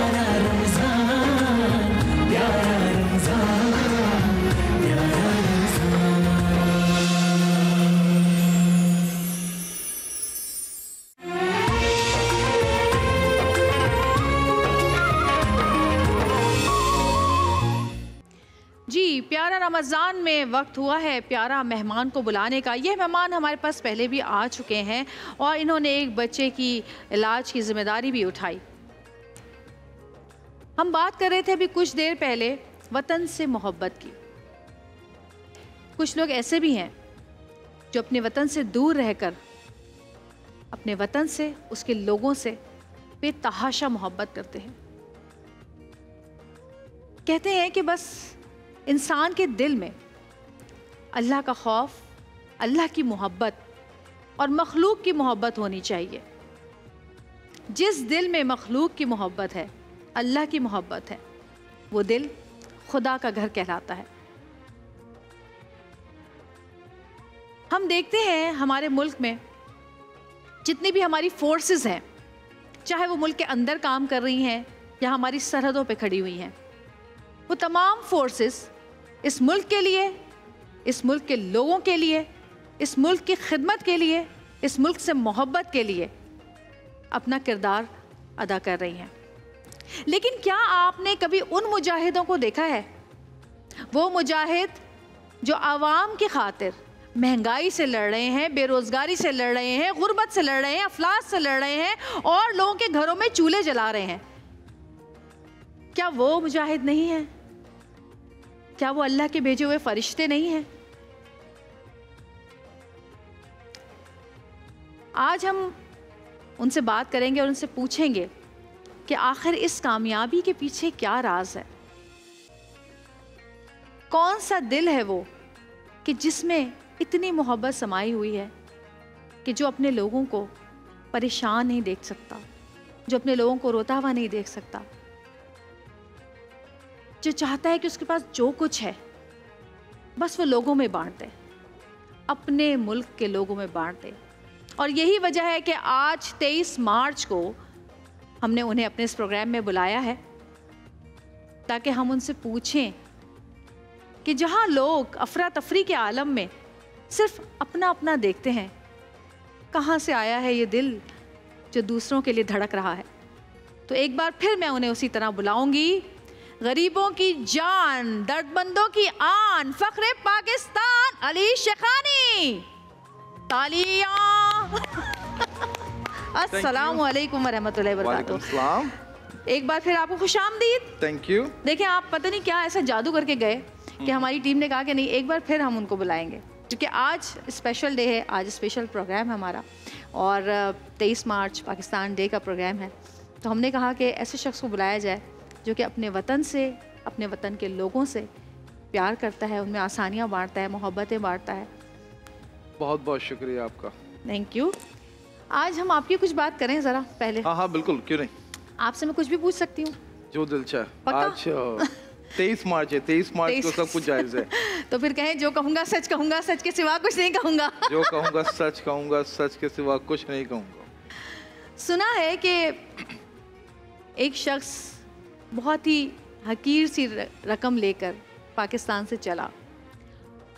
प्यारा रमजान, प्यारा रमजान, प्यारा रमजान। जी, प्यारा रमज़ान में वक्त हुआ है प्यारा मेहमान को बुलाने का। ये मेहमान हमारे पास पहले भी आ चुके हैं और इन्होंने एक बच्चे की इलाज की ज़िम्मेदारी भी उठाई। हम बात कर रहे थे अभी कुछ देर पहले वतन से मोहब्बत की। कुछ लोग ऐसे भी हैं जो अपने वतन से दूर रहकर अपने वतन से, उसके लोगों से बेतहाशा मोहब्बत करते हैं। कहते हैं कि बस इंसान के दिल में अल्लाह का खौफ, अल्लाह की मोहब्बत और मखलूक की मोहब्बत होनी चाहिए। जिस दिल में मखलूक की मोहब्बत है, अल्लाह की मोहब्बत है, वो दिल खुदा का घर कहलाता है। हम देखते हैं हमारे मुल्क में जितनी भी हमारी फोर्सेस हैं, चाहे वो मुल्क के अंदर काम कर रही हैं या हमारी सरहदों पे खड़ी हुई हैं, वो तमाम फोर्सेस इस मुल्क के लिए, इस मुल्क के लोगों के लिए, इस मुल्क की खिदमत के लिए, इस मुल्क से मोहब्बत के लिए अपना किरदार अदा कर रही हैं। लेकिन क्या आपने कभी उन मुजाहिदों को देखा है, वो मुजाहिद जो आवाम की खातिर महंगाई से लड़ रहे हैं, बेरोज़गारी से लड़ रहे हैं, गुर्बत से लड़ रहे हैं, अफलास से लड़ रहे हैं और लोगों के घरों में चूल्हे जला रहे हैं? क्या वो मुजाहिद नहीं है? क्या वो अल्लाह के भेजे हुए फरिश्ते नहीं हैं? आज हम उनसे बात करेंगे और उनसे पूछेंगे कि आखिर इस कामयाबी के पीछे क्या राज है। कौन सा दिल है वो कि जिसमें इतनी मोहब्बत समाई हुई है कि जो अपने लोगों को परेशान नहीं देख सकता, जो अपने लोगों को रोता हुआ नहीं देख सकता, जो चाहता है कि उसके पास जो कुछ है बस वो लोगों में बांट दे, अपने मुल्क के लोगों में बांट दे। और यही वजह है कि आज 23 मार्च को हमने उन्हें अपने इस प्रोग्राम में बुलाया है ताकि हम उनसे पूछें कि जहां लोग अफरा तफरी के आलम में सिर्फ अपना अपना देखते हैं, कहां से आया है ये दिल जो दूसरों के लिए धड़क रहा है। तो एक बार फिर मैं उन्हें उसी तरह बुलाऊंगी। गरीबों की जान, दर्दमंदों की आन, फख्रे पाकिस्तान, अली शेखानी। तालियां। अस्सलाम वालेकुम वरहमतुल्लाहि वबरकातुहू। एक बार फिर आपको खुशामदीद। Thank you. देखिए, आप पता नहीं क्या ऐसा जादू करके गए कि हमारी टीम ने कहा कि नहीं, एक बार फिर हम उनको बुलाएंगे, क्योंकि आज स्पेशल डे है, आज स्पेशल प्रोग्राम है हमारा और 23 मार्च पाकिस्तान डे का प्रोग्राम है। तो हमने कहा कि ऐसे शख्स को बुलाया जाए जो कि अपने वतन से, अपने वतन के लोगों से प्यार करता है, उनमें आसानियाँ बांटता है, मोहब्बतें बांटता है। बहुत बहुत शुक्रिया आपका। Thank you. आज हम आपकी कुछ बात करें ज़रा पहले। हाँ हाँ बिल्कुल, क्यों नहीं। आपसे मैं कुछ भी पूछ सकती हूँ? जो दिल चाहे। आज 23 मार्च है, 23 मार्च को सब कुछ जायज़ है। तो फिर कहें, जो कहूँगा सच कहूँगा, सच के सिवा कुछ नहीं कहूँगा। जो कहूँगा सच कहूँगा, सच के सिवा कुछ नहीं कहूँगा। सुना है कि एक शख्स बहुत ही हकीर सी रकम लेकर पाकिस्तान से चला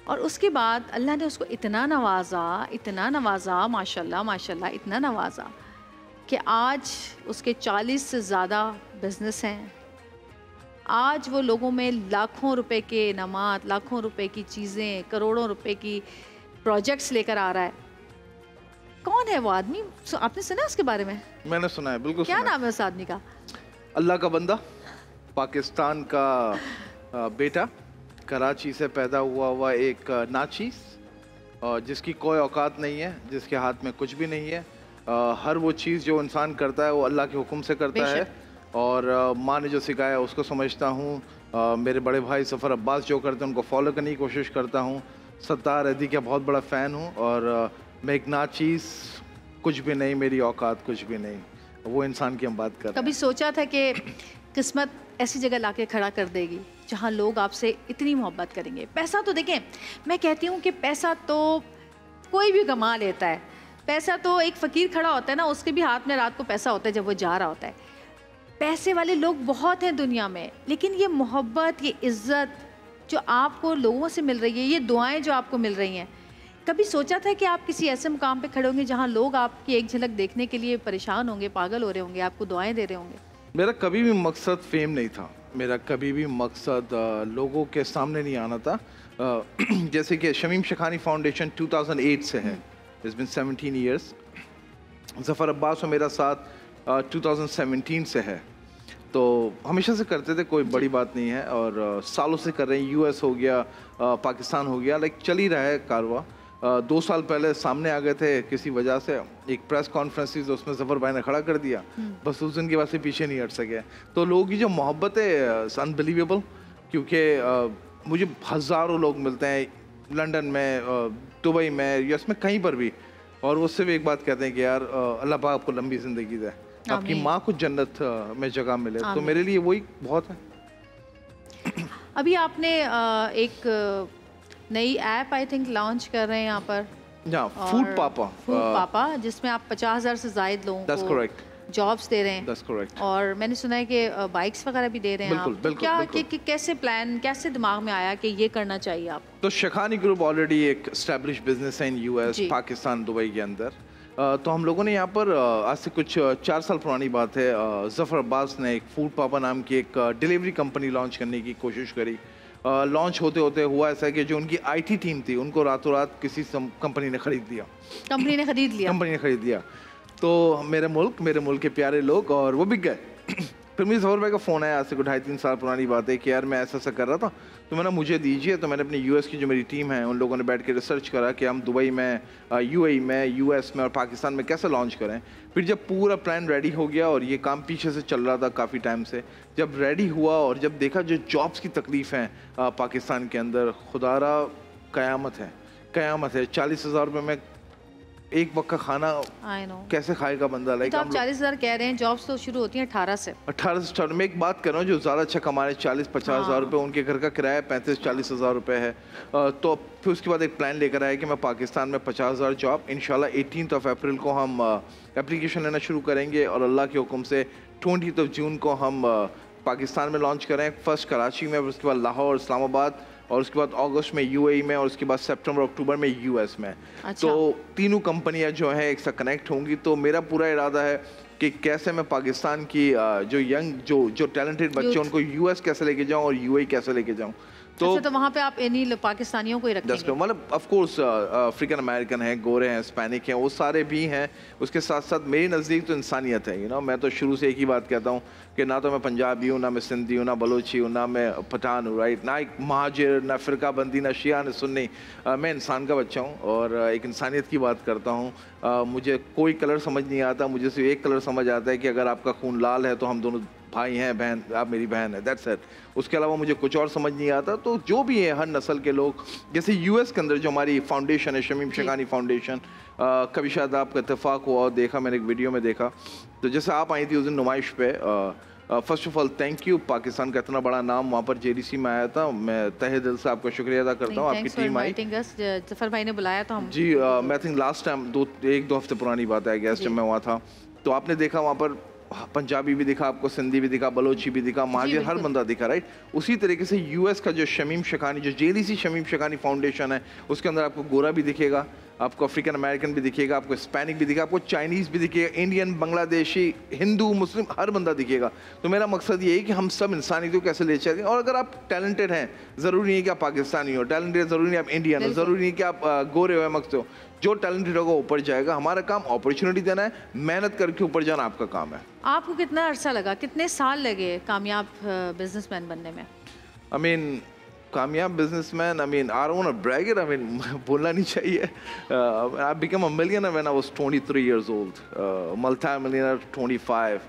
और उसके बाद अल्लाह ने उसको इतना नवाजा, माशाल्लाह माशाल्लाह, इतना नवाजा कि आज उसके 40 से ज़्यादा बिजनेस हैं। आज वो लोगों में लाखों रुपए के इनामात, लाखों रुपए की चीज़ें, करोड़ों रुपए की प्रोजेक्ट्स लेकर आ रहा है। कौन है वो आदमी? आपने सुना उसके बारे में? मैंने सुना है, बिल्कुल। क्या नाम है उस आदमी का? अल्लाह का बंदा, पाकिस्तान का बेटा, कराची से पैदा हुआ एक नाचीज़, जिसकी कोई औकात नहीं है, जिसके हाथ में कुछ भी नहीं है। हर वो चीज़ जो इंसान करता है वो अल्लाह के हुक्म से करता है और माँ ने जो सिखाया उसको समझता हूँ। मेरे बड़े भाई सफ़र अब्बास जो करते हैं उनको फॉलो करने की कोशिश करता हूँ। सत्तार अदी का बहुत बड़ा फ़ैन हूँ और मैं एक नाचीज़, कुछ भी नहीं, मेरी औकात कुछ भी नहीं। वो इंसान की हम बात कर रहे हैं। कभी सोचा था कि किस्मत ऐसी जगह लाके खड़ा कर देगी जहाँ लोग आपसे इतनी मोहब्बत करेंगे? पैसा तो देखें, मैं कहती हूँ कि पैसा तो कोई भी कमा लेता है। पैसा तो एक फ़कीर खड़ा होता है ना, उसके भी हाथ में रात को पैसा होता है जब वो जा रहा होता है। पैसे वाले लोग बहुत हैं दुनिया में, लेकिन ये मोहब्बत, ये इज़्ज़त जो आपको लोगों से मिल रही है, ये दुआएं जो आपको मिल रही हैं, कभी सोचा था कि आप किसी ऐसे मुकाम पे खड़े होंगे जहाँ लोग आपकी एक झलक देखने के लिए परेशान होंगे, पागल हो रहे होंगे, आपको दुआएं दे रहे होंगे? मेरा कभी भी मकसद फेम नहीं था, मेरा कभी भी मकसद लोगों के सामने नहीं आना था। जैसे कि शमीम शेखानी फाउंडेशन 2008 से है, it's been 17 years. Zafar Abbas और मेरा साथ 2017 से है, तो हमेशा से करते थे, कोई बड़ी बात नहीं है। और सालों से कर रहे हैं, यूएस हो गया, पाकिस्तान हो गया, लाइक चल ही रहा है कारवा। 2 साल पहले सामने आ गए थे किसी वजह से, एक प्रेस कॉन्फ्रेंस थी तो उसमें ज़फ़र भाई ने खड़ा कर दिया, बस उस दिन के बाद से पीछे नहीं हट सके। तो लोगों की जो मोहब्बत है अनबिलीवेबल, क्योंकि मुझे हज़ारों लोग मिलते हैं लंदन में, दुबई में, यूएस में, कहीं पर भी, और वो सिर्फ एक बात कहते हैं कि यार अल्लाह पाक आपको लंबी ज़िंदगी दे, आपकी माँ को जन्नत में जगह मिले। तो मेरे लिए वही बहुत है। अभी आपने एक नई ऐप आई थिंक लॉन्च कर रहे हैं यहाँ पर, फूड पापा, जिसमें आप 50,000 से ज़ायद लोगों That's को correct. जॉब्स दे रहे हैं। That's correct. और मैंने सुना है कि बाइक्स वगैरह भी दे रहे हैं। बिल्कुल, आप बिल्कुल, क्या बिल्कुल। कैसे प्लान, कैसे दिमाग में आया कि ये करना चाहिए आप? तो शेखानी ग्रुप ऑलरेडी एक एस्टेब्लिश बिजनेस है इन यूएस, पाकिस्तान, दुबई के अंदर। तो हम लोगों ने यहाँ पर आज से कुछ 4 साल पुरानी बात है, ज़फ़र अब्बास ने एक फूड पापा नाम की एक डिलीवरी कंपनी लॉन्च करने की कोशिश करी। लॉन्च होते होते हुआ ऐसा कि जो उनकी आईटी टीम थी उनको रातों रात किसी कंपनी ने खरीद लिया। कंपनी ने खरीद लिया। तो मेरे मुल्क के प्यारे लोग, और वो बिक गए। फिर मुझे ज़फ़र भाई का फ़ोन आया, आज से 2.5-3 साल पुरानी बात है, कि यार मैं ऐसा कर रहा था, तो मैंने मुझे दीजिए। तो मैंने अपनी यूएस की जो मेरी टीम है उन लोगों ने बैठ के रिसर्च करा कि हम दुबई में, यूएई में, यूएस में और पाकिस्तान में कैसे लॉन्च करें। फिर जब पूरा प्लान रेडी हो गया, और ये काम पीछे से चल रहा था काफ़ी टाइम से, जब रेडी हुआ और जब देखा जो जॉब्स की तकलीफ़ हैं पाकिस्तान के अंदर, खुदारा क़यामत है। 40,000 रुपये में एक वक्त का खाना कैसे खाएगा बंदा? लाइक तो आप 40,000 कह रहे हैं, जॉब्स तो शुरू होती हैं 18 से स्टार्ट। मैं एक बात कर रहा हूँ, जो ज़्यादा अच्छा कमा रहे 40-50 हज़ार रुपये, उनके घर का किराया 35-40 हज़ार रुपये है। तो फिर उसके बाद एक प्लान लेकर आया कि मैं पाकिस्तान में 50,000 जॉब, इंशाल्लाह 18 अप्रैल को हम एप्लीकेशन लेना शुरू करेंगे, और अल्लाह के हुक्म से 20 जून को हम पाकिस्तान में लॉन्च करें, फर्स्ट कराची में, उसके बाद लाहौर, इस्लामाबाद, और उसके बाद अगस्त में यूएई में, और उसके बाद सितंबर अक्टूबर में यूएस में। अच्छा। तो तीनों कंपनियां जो हैं एक साथ कनेक्ट होंगी। तो मेरा पूरा इरादा है कि कैसे मैं पाकिस्तान की जो यंग जो टैलेंटेड बच्चे उनको यूएस कैसे लेके जाऊं और यूएई कैसे लेके जाऊं। तो अच्छा, तो वहाँ पे आप इन्हीं पाकिस्तानियों को ही रखेंगे? मतलब ऑफ कोर्स अफ्रीकन अमेरिकन हैं, गोरे हैं, हिस्पैनिक हैं, वो सारे भी हैं। उसके साथ साथ मेरे नज़दीक तो इंसानियत है, मैं तो शुरू से एक ही बात कहता हूँ कि ना तो मैं पंजाबी हूँ, ना मैं सिंधी हूँ, ना बलोची हूँ, ना मैं पठान हूँ, राइट, ना एक महाजिर, ना फ़िरका बंदी, ना शिया, ना सुन्नी। मैं इंसान का बच्चा हूँ और एक इंसानियत की बात करता हूँ। मुझे कोई कलर समझ नहीं आता, मुझे सिर्फ एक कलर समझ आता है कि अगर आपका खून लाल है तो हम दोनों भाई हैं, बहन, आप मेरी बहन है, दैट्स इट। उसके अलावा मुझे कुछ और समझ नहीं आता। तो जो भी है, हर नस्ल के लोग, जैसे यूएस के अंदर जो हमारी फाउंडेशन है, शमीम शेखानी फाउंडेशन, कभी शायद आपका इत्तेफाक हुआ और देखा, मैंने एक वीडियो में देखा, तो जैसे आप आई थी उस दिन नुमाइश पे, first of all thank you, Pakistan का इतना बड़ा नाम वहाँ पर जेडीसी में आया था, मैं तहे दिल से आपका शुक्रिया अदा करता हूँ। आपकी टीम आई, ज़फ़र भाई ने बुलाया था हम जी। मैं थिंक लास्ट टाइम 1-2 हफ्ते पुरानी बात है गेस्ट, जब मैं वहाँ था, तो आपने देखा वहाँ पर पंजाबी भी दिखा आपको, सिंधी भी दिखा, बलोची भी दिखा, महाजिर, हर बंदा दिखा, राइट। उसी तरीके से यूएस का जो शमीम शेखानी, जो जेडीसी शमीम शेखानी फाउंडेशन है, उसके अंदर आपको गोरा भी दिखेगा, आपको अफ्रीकन अमेरिकन भी दिखेगा, आपको हिस्पैनिक भी दिखेगा, आपको चाइनीज़ भी दिखेगा, इंडियन, बांग्लादेशी, हिंदू, मुस्लिम, हर बंदा दिखेगा। तो मेरा मकसद ये है कि हम सब इंसानियत को कैसे ले चलें। और अगर आप टैलेंटेड हैं, ज़रूरी नहीं है कि आप पाकिस्तानी हो, टैलेंटेड ज़रूरी नहीं आप इंडियन हो, ज़रूरी नहीं कि आप गोरे हो, मकसद हो, जो टैलेंटेड होगा ऊपर जाएगा। हमारा काम अपॉर्चुनिटी देना है, मेहनत करके ऊपर जाना आपका काम है। आपको कितना अरसा लगा, कितने साल लगे कामयाब बिजनेसमैन बनने में? आई मीन कामयाब businessman, I mean I don't want to brag it, I mean बोलना नहीं चाहिए। I become a millionaire when I was 23 years old, multi millionaire 25।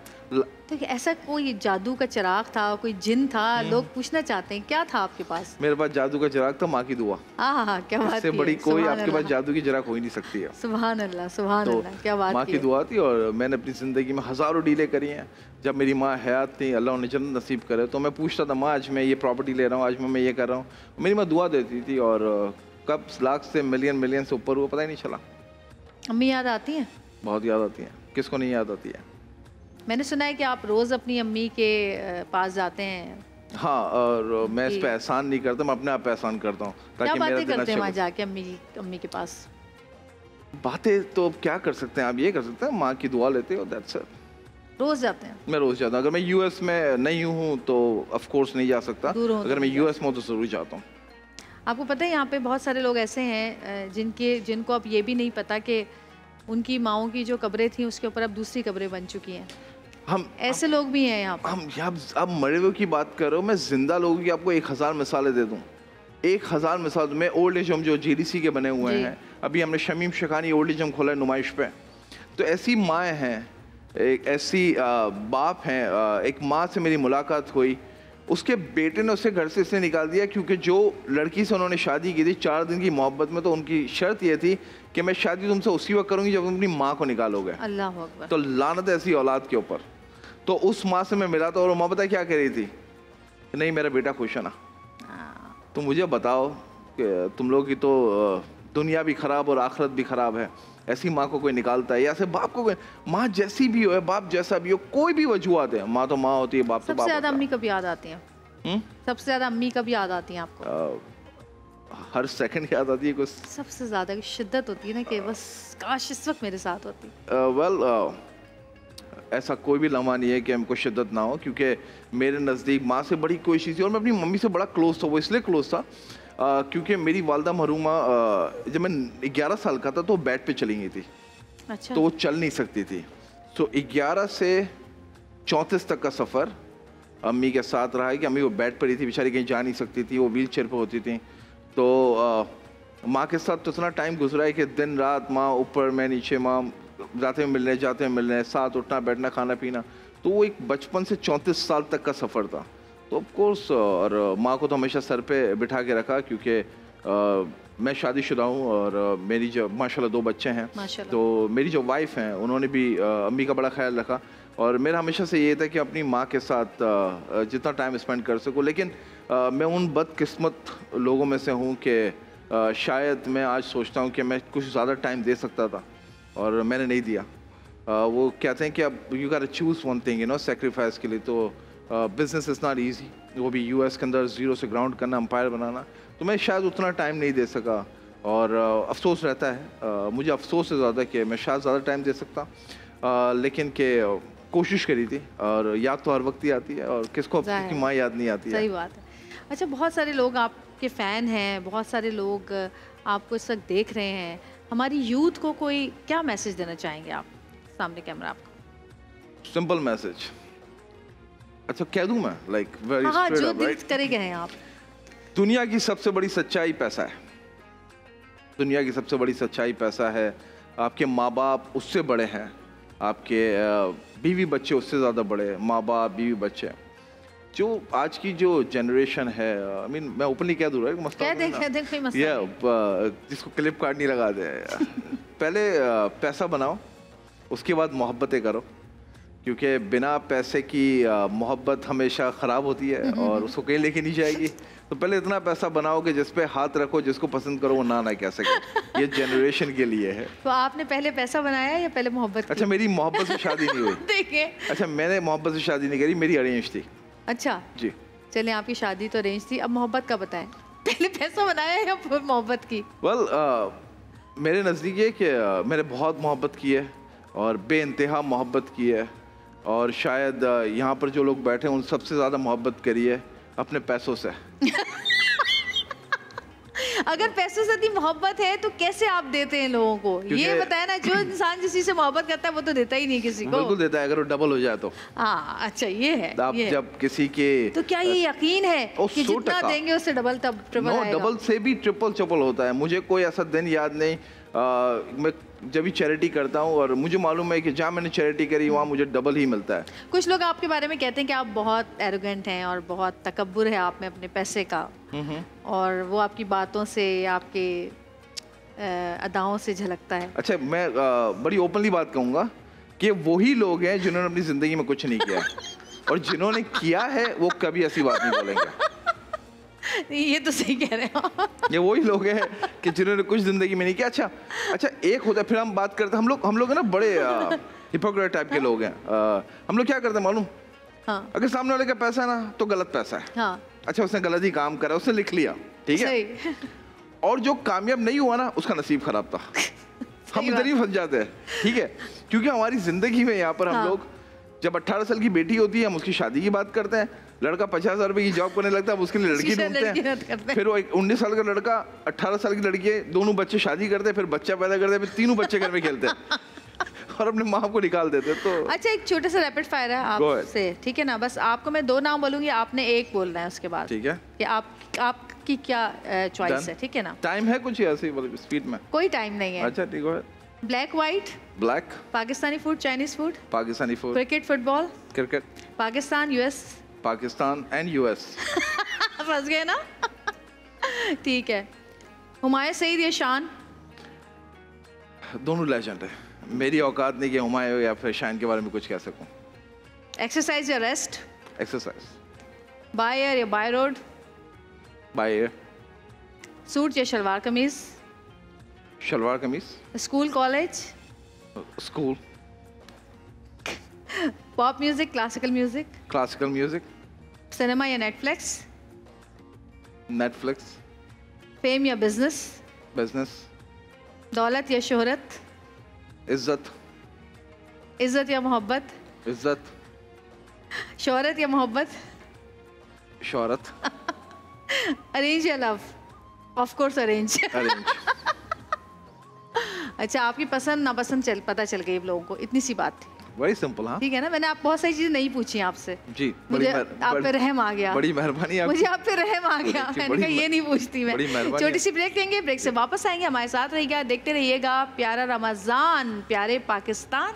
तो ऐसा कोई जादू का चिराग था, कोई जिन था? लोग पूछना चाहते हैं क्या था आपके पास? मेरे पास जादू का चिराग था, माँ की दुआ। हाँ, क्या बात इससे बड़ी कोई आपके पास जादू की चिराग हो ही नहीं सकती है। सुभान अल्लाह, सुभान अल्लाह, क्या बात। माँ की दुआ थी, और मैंने अपनी ज़िंदगी में हज़ारों डीलें करी हैं। जब मेरी माँ हयात थी, अल्लाह उन्हें जन्नत नसीब करे, तो मैं पूछता था, माँ आज मैं ये प्रॉपर्टी ले रहा हूँ, आज मैं ये कर रहा हूँ। मेरी माँ दुआ देती थी, और कब लाख से मिलियन से ऊपर हुआ पता ही नहीं चला। अम्मी याद आती हैं? बहुत याद आती हैं, किसको नहीं याद आती है। मैंने सुना है कि आप रोज़ अपनी अम्मी के पास जाते हैं। हाँ, और मैं इस पे एहसान नहीं करता, मैं अपने आप पे एहसान करता हूँ क्या ताकि मेरा बातें दिन करते हैं अच्छा वहाँ हो। जाके अम्मी के पास? बातें तो क्या कर सकते हैं, आप ये कर सकते हैं माँ की दुआ लेते हो, दैट्स इट। रोज़ जाते हैं? मैं रोज़ जाता हूँ। अगर मैं यूएस में नहीं हूँ तो ऑफ कोर्स नहीं जा सकता, दूर हो तो अगर मैं नहीं यूएस में हूँ तो ज़रूर जाता हूँ। आपको पता है यहाँ पे बहुत सारे लोग ऐसे हैं जिनको अब ये भी नहीं पता कि उनकी माओं की जो कब्रें थी उसके ऊपर अब दूसरी कब्रें बन चुकी हैं। हम ऐसे लोग भी हैं यहाँ पे। हम यहाँ आप मरे हुए की बात कर रहे हो, मैं जिंदा लोगों की आपको 1000 मिसालें दे दूँ। 1000 मिसाल में ओल्ड एज होम जो जीडीसी के बने हुए जी। हैं, अभी हमने Shamim Shekhani old age home खोला है नुमाइश पे। तो ऐसी माएँ हैं, एक ऐसी बाप हैं, एक माँ से मेरी मुलाकात हुई, उसके बेटे ने उसे घर से इसलिए निकाल दिया क्योंकि जो लड़की से उन्होंने शादी की थी 4 दिन की मोहब्बत में, तो उनकी शर्त ये थी कि मैं शादी तुमसे उसी वक्त करूँगी जब तुम अपनी माँ को निकालोगे। अल्लाह अकबर। तो लानत है ऐसी औलाद के ऊपर। तो उस माँ से मैं मिला था और माँ पता है क्या कह रही थी, नहीं मेरा बेटा खुश है ना। तो मुझे बताओ कि तुम लोग की तो दुनिया भी खराब और आखिरत भी खराब है, ऐसी माँ को कोई निकालता है? या ऐसे बाप को कोई, माँ जैसी भी हो, बाप जैसा भी हो, कोई भी वजूहत है, माँ तो माँ होती है, बाप तो सबसे बाप ज़्यादा होता अम्मी कब याद आती हैं? है। सबसे ज़्यादा अम्मी कब याद आती हैं आपको? हर सेकंड याद आती है कुछ। सबसे ज़्यादा की शिद्दत होती है ना कि बस काश इस वक्त मेरे साथ होती। ऐसा कोई भी लम्हा नहीं है कि हमको शिद्दत ना हो, क्योंकि मेरे नज़दीक माँ से बड़ी कोई चीज़ थी और मैं अपनी मम्मी से बड़ा क्लोज था। वो इसलिए क्लोज था क्योंकि मेरी वालदा महरूमा जब मैं 11 साल का था तो बेड पे चली गई थी। अच्छा। तो वो चल नहीं सकती थी। तो 11 से 34 तक का सफ़र अम्मी के साथ रहा है कि अम्मी वो बेड पर ही थी, बेचारी कहीं जा नहीं सकती थी, वो व्हील चेयर पर होती थी। तो माँ के साथ तो इतना टाइम गुजरा है कि दिन रात माँ ऊपर मैं नीचे, माँ जाते में मिलने जाते में मिलने, साथ उठना बैठना खाना पीना। तो वो एक बचपन से 34 साल तक का सफ़र था। तो ऑफ कोर्स और माँ को तो हमेशा सर पे बिठा के रखा क्योंकि मैं शादीशुदा हूँ और मेरी जो माशाल्लाह 2 बच्चे हैं। माशाल्लाह। तो मेरी जो वाइफ हैं उन्होंने भी अम्मी का बड़ा ख्याल रखा और मेरा हमेशा से ये था कि अपनी माँ के साथ जितना टाइम स्पेंड कर सकूँ। लेकिन मैं उन बदकिस्मत लोगों में से हूँ कि शायद मैं आज सोचता हूँ कि मैं कुछ ज़्यादा टाइम दे सकता था और मैंने नहीं दिया। वो कहते हैं कि अब you got to choose one thing, you know, sacrifice के लिए। तो बिजनेस इज़ नॉट ईजी, वो भी यूएस के अंदर ज़ीरो से ग्राउंड करना, एम्पायर बनाना। तो मैं शायद उतना टाइम नहीं दे सका और अफसोस रहता है। मुझे अफसोस है ज़्यादा कि मैं शायद ज़्यादा टाइम दे सकता, लेकिन कि कोशिश करी थी और याद तो हर वक्त ही आती है और किसको अपनी माँ याद नहीं आती है। सही बात है। अच्छा, बहुत सारे लोग आपके फ़ैन हैं, बहुत सारे लोग आपको इस वक्त देख रहे हैं। हमारी यूथ को कोई क्या मैसेज देना चाहेंगे आप? सामने कैमरा आपको। सिंपल मैसेज, अच्छा कह दूं मैं, लाइक वेरी हाँ, स्ट्रेट जो अप, दिल राइट? करे गए हैं आप। दुनिया की सबसे बड़ी सच्चाई पैसा है। दुनिया की सबसे बड़ी सच्चाई पैसा है। आपके माँ बाप उससे बड़े हैं, आपके बीवी बच्चे उससे ज़्यादा बड़े, माँ बाप बीवी बच्चे। जो आज की जो जनरेशन है, आई मीन मैं ओपनली कह दूँ, राइट? कह दें कोई मसला नहीं। जिसको क्लिप कार्ड नहीं लगा दे। पहले पैसा बनाओ, उसके बाद मोहब्बतें करो, क्योंकि बिना पैसे की मोहब्बत हमेशा ख़राब होती है और उसको कहीं लेके नहीं जाएगी। तो पहले इतना पैसा बनाओ कि जिस पे हाथ रखो, जिसको पसंद करो वो ना कह सके। ये जनरेशन के लिए है। तो आपने पहले पैसा बनाया या पहले मोहब्बत की? अच्छा, मेरी मोहब्बत से शादी नहीं हुई। देखिए, अच्छा, मैंने मोहब्बत से शादी नहीं करी, मेरी अरेंज थी। अच्छा जी। चलें, आपकी शादी तो अरेंज थी, अब मोहब्बत का बताएं। पहले पैसा बनाया या फिर मोहब्बत की? वेल, मेरे नज़दीक ये कि मैंने बहुत मोहब्बत की है और बेइंतहा मोहब्बत की है और शायद यहाँ पर जो लोग बैठे हैं उन सबसे ज़्यादा मोहब्बत करी है अपने पैसों से। अगर पैसों से इतनी मोहब्बत है तो कैसे आप देते हैं लोगों को? ये बताया ना, जो इंसान जिसी से मोहब्बत करता है वो तो देता ही नहीं किसी को। बिल्कुल देता है, अगर वो डबल हो जाए तो। हाँ, अच्छा ये है। आप ये जब किसी के, तो क्या ये यकीन है कि जितना देंगे उससे डबल तब ट्रिपल आएगा? डबल से भी ट्रिपल चपल होता है। मुझे कोई ऐसा दिन याद नहीं, मैं जब भी चैरिटी करता हूँ और मुझे मालूम है कि जहाँ मैंने चैरिटी करी वहाँ मुझे डबल ही मिलता है। कुछ लोग आपके बारे में कहते हैं कि आप बहुत एरोगेंट हैं और बहुत तकब्बुर है आप में अपने पैसे का, और वो आपकी बातों से, आपके अदाओं से झलकता है। अच्छा, मैं बड़ी ओपनली बात कहूँगा कि वही लोग हैं जिन्होंने अपनी ज़िंदगी में कुछ नहीं किया और जिन्होंने किया है वो कभी ऐसी बात नहीं बोलेंगे। ये तो सही कह रहे हो। ये वही लोग हैं कि जिन्होंने कुछ ज़िंदगी में नहीं किया। अच्छा, एक होता है, फिर हम बात करते हैं, हम लोग ना बड़े हिपोक्रेट टाइप के लोग हैं। हम लोग क्या करते हैं मालूम? हाँ अगर सामने वाले का पैसा है ना तो गलत पैसा है, हाँ अच्छा उसने गलत ही काम करा, उसने लिख लिया, ठीक है, सही और जो कामयाब नहीं हुआ ना उसका नसीब खराब था। हम इधर ही फंस जाते हैं, ठीक है, क्योंकि हमारी जिंदगी में यहाँ पर हम हाँ। लोग जब 18 साल की बेटी होती है हम उसकी शादी की बात करते हैं, लड़का 50,000 रुपए की जॉब करने लगता है, हम उसके लिए लड़की ढूंढते हैं, फिर वो 19 साल का लड़का 18 साल की लड़की है, दोनों बच्चे शादी करते हैं, फिर बच्चा पैदा करते हैं, फिर तीनों बच्चे घर में खेलते हैं और अपने माँ को निकाल देते हैं। तो अच्छा एक छोटा सा रैपिड फायर है आपसे, ठीक है ना? बस आपको मैं 2 नाम बोलूंगी, आपने एक बोलना है उसके बाद, ठीक है, कि आपकी क्या चॉइस है, ठीक है ना? टाइम है कुछ ऐसे स्पीड में? कोई टाइम नहीं है। अच्छा ठीक है। Black white, black, Pakistani food, Chinese food, Pakistani food, cricket football, cricket, Pakistan US. Pakistan and US. फंस गए ना? ठीक है। हुमायूं सईद या शान? दोनों लेजेंड है, मेरी औकात नहीं कि हुमायूं या फिर शान के बारे में कुछ कह सकूं। एक्सरसाइज या रेस्ट? एक्सरसाइज। बाय एयर या by road? By air. Suit या शलवार कमीज? शलवार कमीज। School college? School. Pop music, classical music? Classical music. Cinema या नेटफ्लिक्स? नेटफ्लिक्स। फेम या बिजनेस? बिजनेस। दौलत या शोहरत? इज्जत। इज्जत या मोहब्बत? इज्जत। शोहरत या मोहब्बत? शोहरत। अरेंज या love? Of course arrange. Arrange. अच्छा आपकी पसंद नापसंद पता चल गई लोगों को, इतनी सी बात थी। Very simple. हाँ ठीक है ना? मैंने आप बहुत सारी चीजें नहीं पूछी आपसे जी, मुझे आप पे रहम आ गया, बड़ी मेहरबानी आपकी। मुझे आप पे रहम आ गया, मैंने कहा ये नहीं पूछती मैं। बड़ी मेहरबानी। छोटी सी ब्रेक लेंगे, ब्रेक से वापस आएंगे, हमारे साथ रहिएगा, देखते रहिएगा प्यारा रमजान प्यारे पाकिस्तान।